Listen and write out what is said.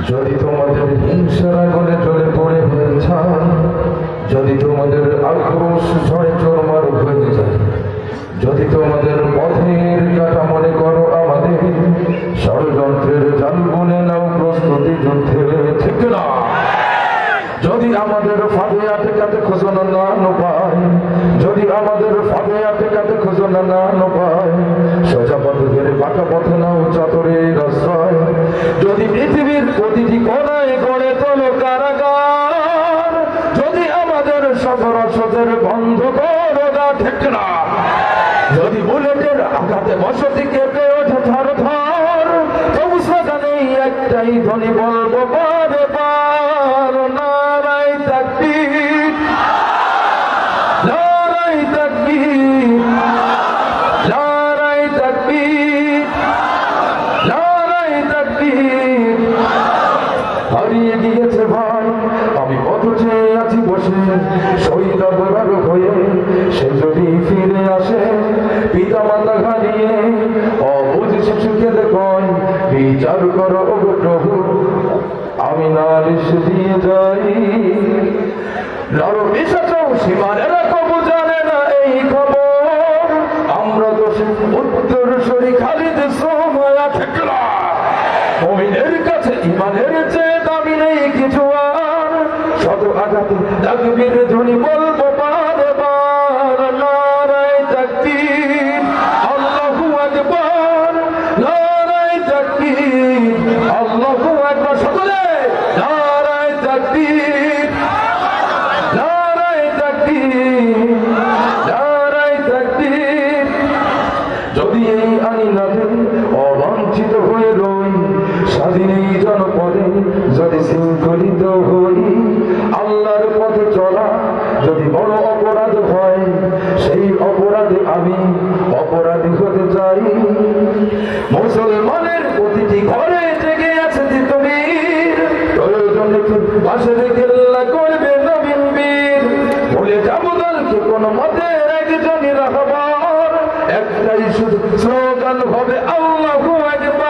যদি তোমাদের হিংসার আগুনে জ্বলে পড়ে হয়ে যায়, যদি তোমাদের আক্রোশ ঝড়ে চরমার হয়ে যায়, যদি তোমাদের পথের কাটা মনে করো আমাদের, ষড়যন্ত্রের জাল বুনে নাও প্রস্তুতি যুদ্ধে, ঠিক না? যদি আমাদের ফাঁদে আটকাতে খোঁজো না পায়, যদি আমাদের ফাঁদে আটকাতে খোঁজো না পায়, সোজা পথে ধরে বাঁকা পথে নাও চতরের আশ্রয়। যদি পৃথিবীর প্রতিটি কোণায় গড়ে তোলো কারাগার, যদি আমাদের সব রসদের বন্ধ করো না, ঠিক না? যদি বুলেটের আঘাতে বসতি কেঁপে ওঠে থর থর, তবু সাজা নেই একটাই ধ্বনি বলবো পারে পার, নারায়ে তাকবীর, নারায়ে তাকবীর, নারায়ে তাকবীর, নারায়ে তাকবীর। হারিয়ে গিয়েছে ভাই, আমি কত চেয়ে আছি বসে শহীদ অবরাগ হয়ে, সে যদি ফিরে আসে পিতা মাতা হারিয়ে, অবুঝ শিশুকে দেখুন বিচার করো গো প্রভু, আমি নালিশ দিয়ে যাই। নরবিষাচও সীমানেরা কবু জানে না এই খবর, আমরা দোষী উত্তর সরি খালিদ সোমায়া ঠেকলা। মুমিনের কাছে ইমানের চেয়ে দামি নেই কিছু আর, শত আঘাতে তাকবীর ধ্বনি বলবো পারে বার, নারায়ে তাকবীর, আল্লাহু আকবার, নারায়ে তাকবীর, আল্লাহু আকবার। সকলে নারায়ে তাকবীর, নারায়ে তাকবীর, নারায়ে তাকবীর। যদি এই আইনাতে অবাঞ্ছিত হয়ে রই, স্বাধীন এই জনপদে যদি শৃঙ্খলিত হই, আল্লাহর পথে চলা যদি বড় অপরাধ হয়, সেই অপরাধে আমি অপরাধী হতে চাই। মুসলমানের প্রতিটি ঘরে জেগে আছে জিতবীর, প্রয়োজনে পাশের কেল্লা করবে নবীন বীর। ভুলে যাবো দলকে কোনো মতে একজনই রাখবার, একটাই শুধু স্লোগান হবে আল্লাহু আকবার।